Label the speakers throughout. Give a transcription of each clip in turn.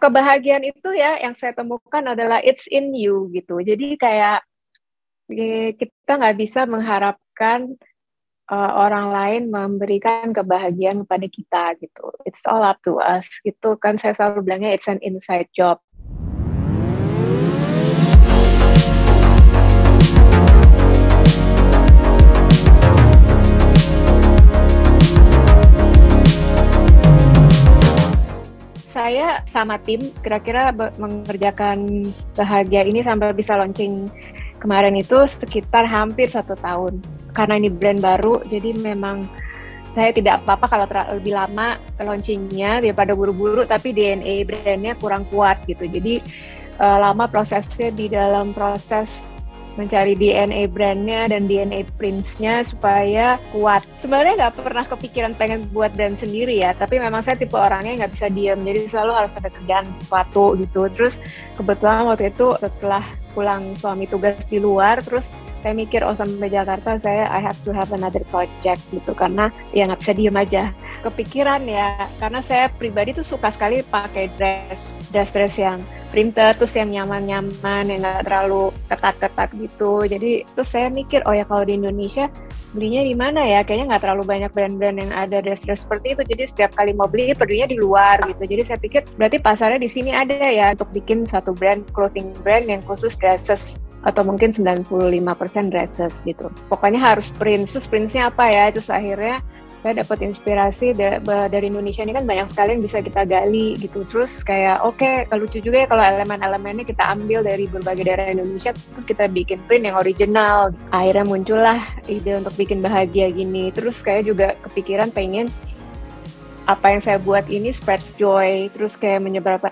Speaker 1: Kebahagiaan itu ya yang saya temukan adalah it's in you gitu. Jadi kayak kita nggak bisa mengharapkan orang lain memberikan kebahagiaan kepada kita gitu. It's all up to us gitu kan, saya selalu bilangnya it's an inside job. Saya sama tim kira-kira mengerjakan bahagia ini sampai bisa launching kemarin itu sekitar hampir 1 tahun. Karena ini brand baru, jadi memang saya tidak apa-apa kalau lebih lama launchingnya daripada buru-buru, tapi DNA brandnya kurang kuat gitu. Jadi lama prosesnya di dalam proses mencari DNA brandnya dan DNA prince-nya supaya kuat. Sebenarnya nggak pernah kepikiran pengen buat brand sendiri ya, tapi memang saya tipe orangnya nggak bisa diem, jadi selalu harus ada kerjaan sesuatu gitu. Terus kebetulan waktu itu setelah pulang suami tugas di luar, terus saya mikir, oh sampai Jakarta I have to have another project gitu, karena ya nggak bisa diem aja. Kepikiran ya, karena saya pribadi tuh suka sekali pakai dress yang printed, terus yang nyaman-nyaman, yang nggak terlalu ketat-ketat gitu. Jadi terus saya mikir, oh ya kalau di Indonesia belinya di mana ya? Kayaknya nggak terlalu banyak brand-brand yang ada dress seperti itu. Jadi setiap kali mau beli, belinya di luar gitu. Jadi saya pikir berarti pasarnya di sini ada ya untuk bikin satu brand, clothing brand yang khusus dresses, atau mungkin 95% dresses gitu. Pokoknya harus prints. Terus printsnya apa ya? Terus akhirnya saya dapat inspirasi dari Indonesia ini kan banyak sekali yang bisa kita gali gitu. Terus kayak oke, lucu juga ya kalau elemen-elemennya kita ambil dari berbagai daerah Indonesia, terus kita bikin print yang original. Akhirnya muncullah ide untuk bikin bahagia gini. Terus kayak juga kepikiran pengen apa yang saya buat ini spreads joy, terus kayak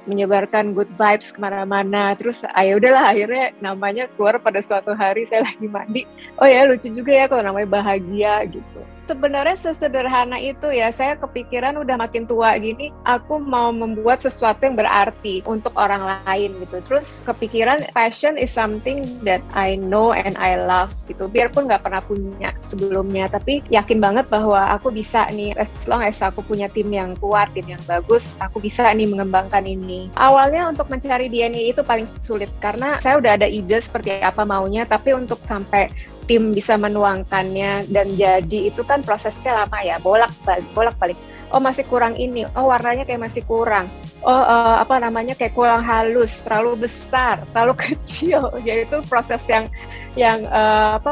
Speaker 1: menyebarkan good vibes kemana-mana. Terus udahlah akhirnya namanya keluar pada suatu hari saya lagi mandi. Oh ya lucu juga ya kalau namanya bahagia gitu. Sebenarnya sesederhana itu ya, saya kepikiran udah makin tua gini, aku mau membuat sesuatu yang berarti untuk orang lain gitu. Terus kepikiran passion is something that I know and I love gitu. Biarpun nggak pernah punya sebelumnya, tapi yakin banget bahwa aku bisa nih, as long as aku punya tim yang kuat, tim yang bagus, aku bisa nih mengembangkan ini. Awalnya untuk mencari DNA itu paling sulit, karena saya udah ada ide seperti apa maunya, tapi untuk sampai tim bisa menuangkannya dan jadi itu kan prosesnya lama ya, bolak-balik. Oh masih kurang ini, oh warnanya kayak masih kurang, oh kayak kurang halus, terlalu besar, terlalu kecil. Jadi itu proses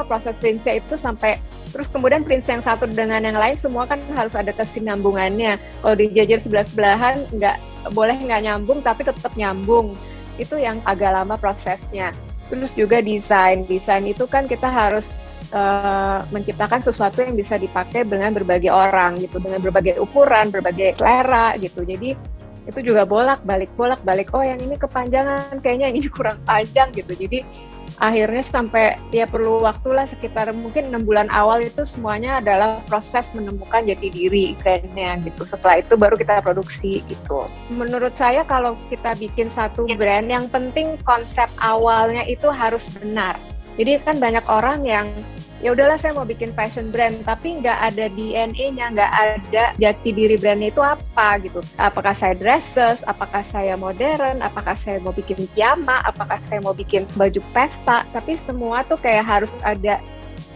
Speaker 1: proses printsnya itu sampai terus kemudian prints yang satu dengan yang lain semua kan harus ada kesinambungannya. Kalau dijajar sebelah-sebelahan nggak nyambung, tapi tetap nyambung. Itu yang agak lama prosesnya. Terus juga desain itu kan kita harus menciptakan sesuatu yang bisa dipakai dengan berbagai orang gitu, dengan berbagai ukuran, berbagai selera gitu. Jadi itu juga bolak-balik. Oh yang ini kepanjangan, kayaknya yang ini kurang panjang gitu. Jadi akhirnya sampai ya perlu waktulah sekitar mungkin 6 bulan awal itu semuanya adalah proses menemukan jati diri brandnya gitu. Setelah itu baru kita produksi gitu. Menurut saya kalau kita bikin satu brand, yang penting konsep awalnya itu harus benar. Jadi kan banyak orang yang ya udahlah saya mau bikin fashion brand, tapi nggak ada DNA-nya, nggak ada jati diri brandnya itu apa gitu. Apakah saya dresses, apakah saya modern, apakah saya mau bikin piyama, apakah saya mau bikin baju pesta, tapi semua tuh kayak harus ada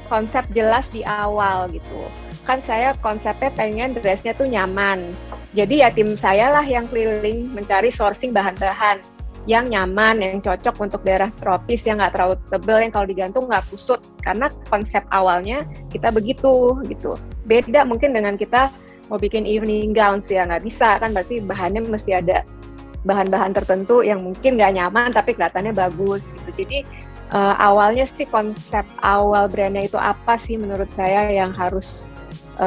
Speaker 1: konsep jelas di awal gitu. Kan saya konsepnya pengen dressnya tuh nyaman. Jadi ya tim saya lah yang keliling mencari sourcing bahan-bahan yang nyaman, yang cocok untuk daerah tropis, yang nggak terlalu tebal, yang kalau digantung nggak kusut. Karena konsep awalnya kita begitu gitu. Beda mungkin dengan kita mau bikin evening gowns ya, nggak bisa kan, berarti bahannya mesti ada bahan-bahan tertentu yang mungkin nggak nyaman tapi kelihatannya bagus gitu. Jadi awalnya sih konsep awal brandnya itu apa sih menurut saya yang harus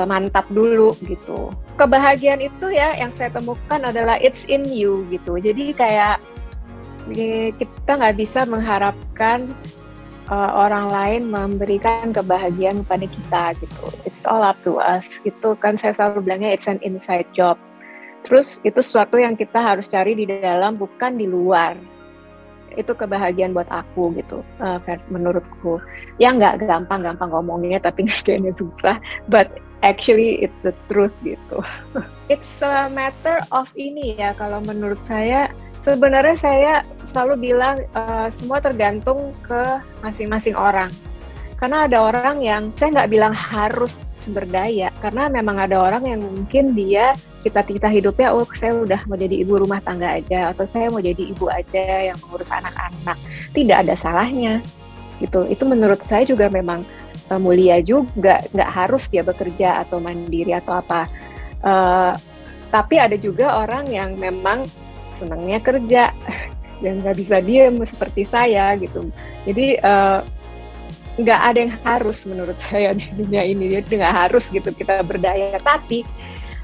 Speaker 1: mantap dulu gitu. Kebahagiaan itu ya yang saya temukan adalah it's in you gitu. Jadi kayak kita nggak bisa mengharapkan orang lain memberikan kebahagiaan kepada kita gitu. It's all up to us gitu kan, saya selalu bilangnya it's an inside job. Terus itu sesuatu yang kita harus cari di dalam, bukan di luar. Itu kebahagiaan buat aku gitu, menurutku. Ya nggak gampang ngomongnya, tapi kayaknya susah. But actually it's the truth gitu. It's a matter of ini ya, kalau menurut saya Sebenarnya saya selalu bilang semua tergantung ke masing-masing orang. Karena ada orang yang saya nggak bilang harus berdaya, karena memang ada orang yang mungkin dia cita-cita hidupnya, oh saya udah mau jadi ibu rumah tangga aja, atau saya mau jadi ibu aja yang mengurus anak-anak. Tidak ada salahnya, gitu. Itu menurut saya juga memang mulia juga, nggak harus dia bekerja atau mandiri atau apa. Tapi ada juga orang yang memang senangnya kerja dan nggak bisa diem seperti saya gitu. Jadi nggak ada yang harus menurut saya di dunia ini. Jadi nggak harus gitu kita berdaya. Tapi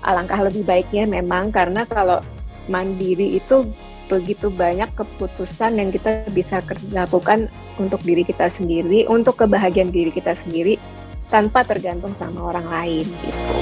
Speaker 1: alangkah lebih baiknya memang, karena kalau mandiri itu begitu banyak keputusan yang kita bisa lakukan untuk diri kita sendiri, untuk kebahagiaan diri kita sendiri tanpa tergantung sama orang lain gitu.